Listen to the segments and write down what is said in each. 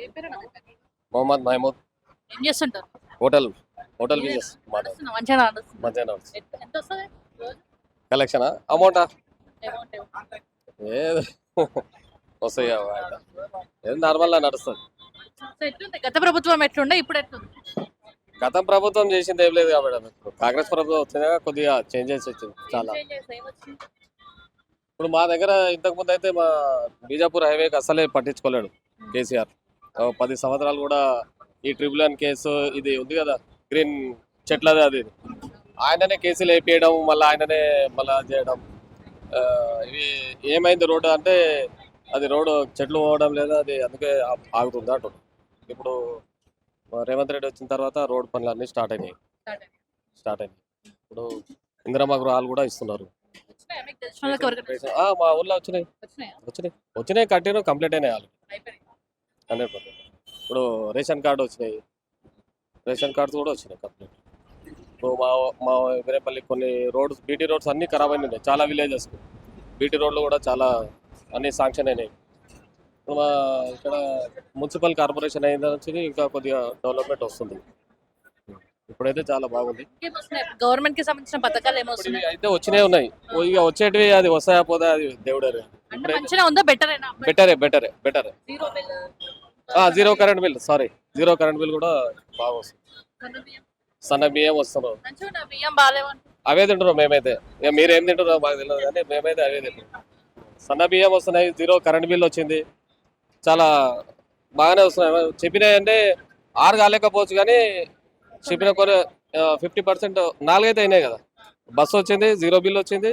ఏం పేరన్నా మీ పేరు? మొహమ్మద్ మహమూద్. ఏం చేస్తుంటారు? హోటల్ హోటల్ బిజినెస్ మాది. నడుస్తుందా? మంచిగా నడుస్తుందా? మధ్యాహ్నం ఎంత వస్తుంది రోజు కలెక్షనా అమౌంటా అమౌంట్? ఏదో వస్తాయి ఏదో నార్మల్గా నడుస్తుంది. సో ఎట్లుంది గత ప్రభుత్వం ఎట్లుండే ఇప్పుడు ఎట్లుంది? గతం ప్రభుత్వం చేసింది ఏం లేదు కాబట్టి ఇప్పుడు కాంగ్రెస్ ప్రభుత్వం వచ్చినా కొద్దిగా చేంజెస్ వచ్చింది చాలా. ఏం చేస్తాయి? ఏం వచ్చింది? ఇప్పుడు మా దగ్గర ఇంతకు ముందు అయితే మా బీజాపూర్ హైవేకి అసలే పట్టించుకోలేడు కేసీఆర్. 10 సంవత్సరాలు కూడా ఈ ట్రిపుల్ వన్ కేసు ఇది ఉంది కదా గ్రీన్ చెట్లది అది ఆయననే కేసులు వేపియడం మళ్ళీ ఆయననే మళ్ళీ చేయడం. ఇవి ఏమైంది రోడ్డు అంటే అది రోడ్డు చెట్లు పోవడం లేదా అది అందుకే ఆగుతుంది అంటు. ఇప్పుడు రేవంత్ రెడ్డి వచ్చిన తర్వాత రోడ్ పనులు అన్నీ స్టార్ట్ అయినాయి. ఇప్పుడు ఇందిరమ్మ గృహాలు కూడా ఇస్తున్నారు. వచ్చినాయా మీకు తెలిసిన వాళ్ళకి ఎవరికైనా? మా ఊళ్ళో వచ్చినాయి వచ్చినాయా? వచ్చినాయి కట్టిన కంప్లీట్ అయినాయి వాళ్ళు అయిపోయినాయి. 100%. ఇప్పుడు రేషన్ కార్డు వచ్చినాయి, రేషన్ కార్డ్స్ కూడా వచ్చినాయి కంప్లీట్. ఇప్పుడు మా వీరేపల్లి కొన్ని రోడ్స్ బీటీ రోడ్స్ అన్నీ ఖరాబ్ అయినాయి చాలా విలేజెస్. బీటీ రోడ్లు కూడా చాలా అన్నీ శాంక్షన్ అయినాయి. ఇప్పుడు మా ఇక్కడ మున్సిపల్ కార్పొరేషన్ అయిన నుంచి ఇంకా కొద్దిగా డెవలప్మెంట్ వస్తుంది. ఇప్పుడైతే చాలా బాగుంది. ఇంకేం వస్తున్నాయి? గవర్నమెంట్ కి సంబంధించిన పథకాలు ఏమో ఇప్పుడు వస్తున్నాయి? ఇవి అయితే వచ్చినాయి ఉన్నాయి. ఇక వచ్చేటివి అది వస్తాయా పోదా అది దేవుడే. అంటే మంచిగా ఉందా? బెటరేనా? Better zero bill, zero current bill zero current bill కూడా బాగా వస్తుంది. సన్న బియ్యం సన్న బియ్యం వస్తున్నాం మంచిగా ఉన్నా? బియ్యం బాగాలేవంట. అవే తింటున్నాం మేమైతే. ఇక మీరు ఏం తింటున్నారో మాకు తెలియదు కానీ మేమైతే అవే తింటున్నాం. సన్న బియ్యం వస్తున్నాయి, జీరో కరెంట్ బిల్ వచ్చింది, చాలా బాగానే వస్తున్నాయి. చెప్పినాయి అంటే 6 కాలేకపోవచ్చు కానీ చెప్పిన కొన్ని 50% 4 అయితే అయినాయి కదా. బస్సు వచ్చింది, జీరో బిల్ వచ్చింది,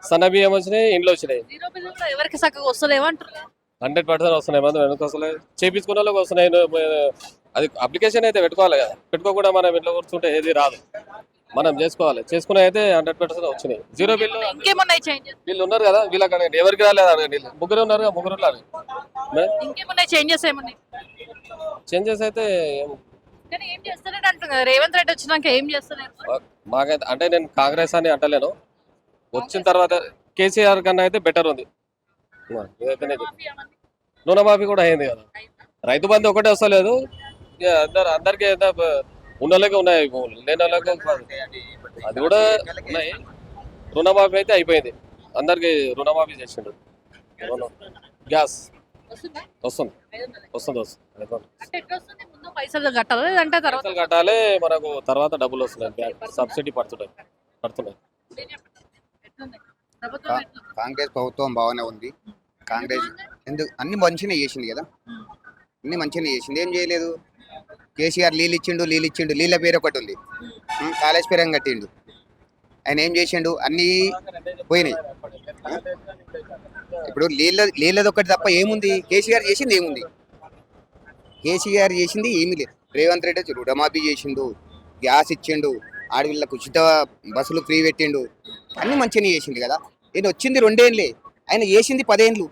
సన్న బియ్యం వచ్చినాయి, ఇండ్లు వచ్చినాయి. జీరో బిల్ కూడా ఎవరికి చక్కగా వస్తలేవంటారు. 100% వస్తున్నాయి. మంది వెనక వస్తున్నాయి, చేపించుకున్న వాళ్ళకి వస్తున్నాయి. అది అప్లికేషన్ అయితే పెట్టుకోవాలి కదా, పెట్టుకోకుండా మనం ఇంట్లో కూర్చుంటే ఏది రాదు. మనం చేసుకునే అయితే 100% వచ్చినాయి. జీరో బిల్లు ఇంకేమున్నాయి చేంజెస్? వీళ్ళు ఉన్నారు కదా, వీళ్ళకి అడగండి, ఎవరికి రాలేదు అడగండి. ముగ్గురు ఉన్నారు కదా, ముగ్గురు ఇంకేమున్నాయి చేంజెస్? ఏమున్నాయి? చేంజెస్ అయితే కానీ ఏం చేస్తలేడు అంటున్నారు. రేవంత్ రెడ్డి వచ్చినాక ఏం చేస్తలేరు? మాకైతే అంటే నేను కాంగ్రెస్ అని అంటలేను, వచ్చిన తర్వాత కేసీఆర్ కన్నా అయితే బెటర్ ఉంది. రుణమాఫీ కూడా అయింది కదా, రైతు బంధు ఒకటే వస్తలేదు. అందరికి ఉన్న వాళ్ళకి ఉన్నాయి, లేని వాళ్ళకి అది కూడా ఉన్నాయి. రుణమాఫీ అయితే అయిపోయింది, అందరికి రుణమాఫీ చేసిండు. గ్యాస్ వస్తుంది. పైసలు కట్టాలి లేదంటే తర్వాత పైసలు కట్టాలి, మనకు తర్వాత డబ్బులు వస్తున్నాయి, సబ్సిడీ పడుతున్నాయి. కాంగ్రెస్ ప్రభుత్వం బాగానే ఉంది. కాంగ్రెస్ ఎందుకు అన్ని మంచిగా చేసింది కదా, అన్ని మంచిగా చేసింది. ఏం చేయలేదు. కేసీఆర్ నీళ్ళు ఇచ్చిండు, నీళ్ళ పేరు ఒకటి ఉంది, కాళేజ్ పేరం కట్టిండు. ఆయన ఏం చేసిండు, అన్నీ పోయినాయి. ఇప్పుడు నీళ్ళది ఒకటి తప్ప ఏముంది? కేసీఆర్ చేసింది ఏముంది? కేసీఆర్ చేసింది ఏమీ లేదు. రేవంత్ రెడ్డి వచ్చి రుణమాఫీ చేసిండు, గ్యాస్ ఇచ్చిండు, ఆడవిళ్ళకు ఉచిత బస్సులు ఫ్రీ పెట్టిండు, అన్ని మంచిగా చేసిండు కదా. ఈయన వచ్చింది 2 ఏళ్ళే, ఆయన చేసింది 10 ఏళ్ళు.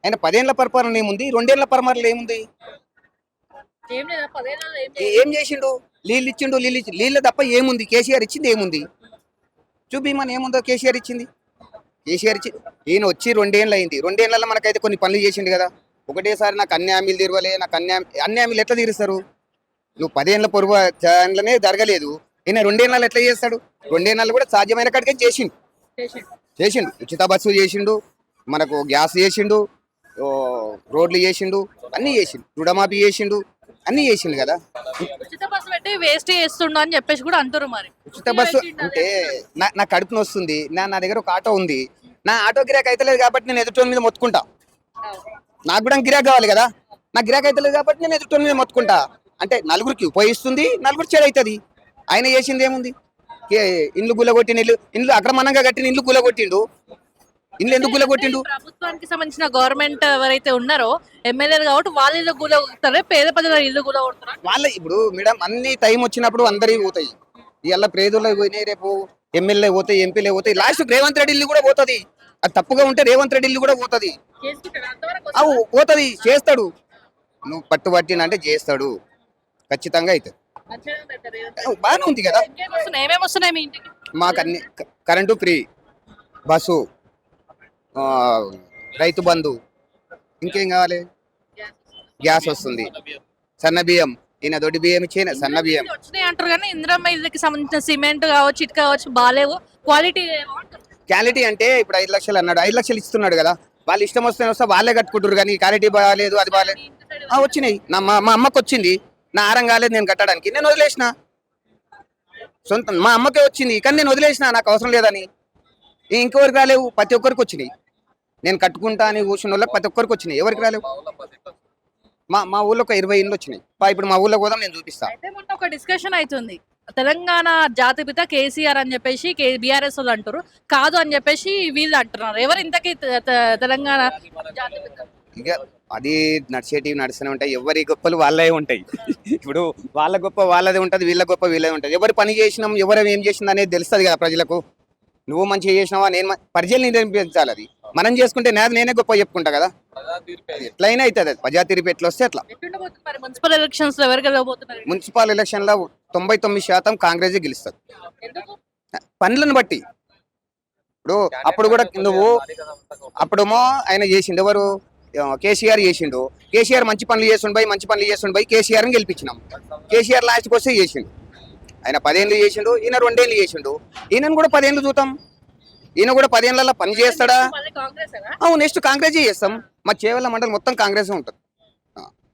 ఆయన 10 ఏళ్ళ పరిపాలన ఏముంది? 2 ఏళ్ళ పరిపాలన ఏముంది? ఏం చేసిండు? నీళ్ళు ఇచ్చిండు, నీళ్ళ తప్ప ఏముంది? కేసీఆర్ ఇచ్చింది ఏముంది? చూపిమని ఏముందో కేసీఆర్ ఇచ్చింది. ఈయన వచ్చి 2 ఏళ్ళు అయింది. 2 ఏళ్ళలో మనకైతే కొన్ని పనులు చేసిండు కదా. ఒకటేసారి నాకు అన్ని హామీలు తీరవలే, నాకు అన్ని హామీలు ఎట్లా తీరుస్తారు? నువ్వు 10 ఏళ్ళ పొరుగునే జరగలేదు, ఈయన 2 ఏళ్ళలో ఎట్లా చేస్తాడు? 2 ఏళ్ళలో కూడా సాధ్యమైన కాడికే చేసిండు. ఉచిత బస్సు చేసిండు, మనకు గ్యాస్ చేసిండు, రోడ్లు చేసిండు, అన్ని చేసిండు, రుణమాఫీ చేసిండు, అన్ని చేసిండు కదా. ఉచిత బస్సు పెట్టి వేస్ట్ చేస్తుండ అని చెప్పేసి కూడా అంటారు. మరి ఉచిత బస్సు అంటే నా కడుపున వస్తుంది, నా దగ్గర ఒక ఆటో ఉంది, నా ఆటో గిరాక్ అయితలేదు కాబట్టి నేను ఎదుటోని మీద మొత్తుకుంటా. నాకు కూడా గిరాక్ కావాలి కదా, నాకు గిరాక్ అయితలేదు కాబట్టి నేను ఎదుటోని మీద మొత్తుకుంటా. అంటే నలుగురికి ఉపయోగిస్తుంది, నలుగురు చెడు అవుతుంది. ఆయన చేసింది ఏముంది? ఇండ్లు గుల్లగొట్టిన ఇండ్లు అక్రమంగా కట్టిన ఇండ్లు గుల్లగొట్టిండు. ఇండ్లు ఎందుకు గుల్లగొట్టిండు? ప్రభుత్వానికి సంబంధించిన గవర్నమెంట్ ఎవరైతే ఉన్నారో ఎమ్మెల్యేలు కాబట్టి వాళ్ళ ఇల్లు గుల్లగొడతారు, పేద ప్రజల ఇల్లు గుల్లగొడతారు. వాళ్ళ ఇప్పుడు మేడం అన్ని టైం వచ్చినప్పుడు అందరివి పోతాయి. ఇవాళ పేదోళ్ళు పోయినాయి, రేపు ఎమ్మెల్యే పోతాయి, ఎంపీలే పోతాయి, లాస్ట్ రేవంత్ రెడ్డి ఇల్లు కూడా పోతుంది. అది తప్పుగా ఉంటే రేవంత్ రెడ్డి ఇల్లు కూడా పోతుంది. పోతుంది, చేస్తాడు. నువ్వు పట్టుబట్టినంటే చేస్తాడు, ఖచ్చితంగా అవుతుంది. బాగానే ఉంది కదా. ఏమేమి వస్తున్నాయి మీ ఇంటికి? మాకు అన్ని current free, bus, Rythu Bandhu, ఇంకేం కావాలి? గ్యాస్ వస్తుంది, సన్న బియ్యం, ఈయన దొడ్డి బియ్యం ఇచ్చిన సన్న బియ్యం. వచ్చినాయి అంటారు కానీ ఇందిరమ్మ ఇళ్ళకి సంబంధించిన సిమెంట్ కావచ్చు ఇటుక కావచ్చు బాగాలేవు, క్వాలిటీ క్వాలిటీ అంటే ఇప్పుడు 5 లక్షలు అన్నాడు, 5 లక్షలు ఇస్తున్నాడు కదా, వాళ్ళు ఇష్టం వస్తే వాళ్ళే కట్టుకుంటారు కానీ క్వాలిటీ బాగాలేదు, అది బాగాలేదు. వచ్చినాయి మా అమ్మకి వచ్చింది, నా ఆరం కాలేదు నేను కట్టడానికి, నేను వదిలేసిన. సొంత మా అమ్మకే వచ్చింది కానీ నేను వదిలేసిన, నాకు అవసరం లేదని. ఇంకెవరికి రాలేవు, ప్రతి ఒక్కరికి వచ్చినాయి. నేను కట్టుకుంటా అని కూర్చున్న వాళ్ళకి ప్రతి ఒక్కరికి వచ్చినాయి, ఎవరికి రాలేవు. మా ఊళ్ళో ఒక 20 ఇండ్లు వచ్చినాయి. ఇప్పుడు మా ఊళ్ళో పోదాం, నేను చూపిస్తా. అయితే మొన్న ఒక డిస్కషన్ అవుతుంది, తెలంగాణ జాతిపిత కేసీఆర్ అని చెప్పేసి బీఆర్ఎస్ వాళ్ళు అంటారు, కాదు అని చెప్పేసి వీళ్ళు అంటున్నారు. ఎవరు ఇంతకీ తెలంగాణ జాతిపిత? ఇక అది నడిచేటివి నడుస్తూనే ఉంటాయి, ఎవరి గొప్పలు వాళ్ళే ఉంటాయి. ఇప్పుడు వాళ్ళ గొప్ప వాళ్ళదే ఉంటుంది, వీళ్ళ గొప్ప వీళ్ళదే ఉంటుంది. ఎవరు పని చేసినాం, ఎవరు ఏం చేసింది అనేది తెలుస్తుంది కదా ప్రజలకు. నువ్వు మంచిగా చేసినావా, నేను పరిచయం నిరూపించాలి. అది మనం చేసుకుంటే నేనే గొప్ప చెప్పుకుంటా కదా. ఎట్లయినా అవుతుంది, అది ప్రజా తీర్పు ఎట్లా వస్తే అట్లా. మున్సిపల్ ఎలక్షన్స్ లో ఎవరు గెలవబోతున్నారు? మున్సిపల్ ఎలక్షన్ లో 99% కాంగ్రెస్ గెలుస్తుంది, పనులను బట్టి. ఇప్పుడు అప్పుడు కూడా నువ్వు అప్పుడేమో ఆయన చేసిండు, ఎవరు కేసీఆర్ చేసిండు. కేసీఆర్ మంచి పనులు చేస్తుండు పోయి కేసీఆర్ని గెలిపించినాం. కేసీఆర్ లాస్ట్కి వస్తే చేసిండు. ఆయన 10 ఏళ్ళు చేసిండు, ఈయన 2 ఏళ్ళు చేసిండు. ఈయనను కూడా 10 ఏళ్ళు చూద్దాం, ఈయన కూడా 10 ఏళ్ళలో పని చేస్తాడా? నెక్స్ట్ కాంగ్రెస్ చేస్తాం. మా చేవెళ్ళ మండలం మొత్తం కాంగ్రెస్ ఉంటుంది.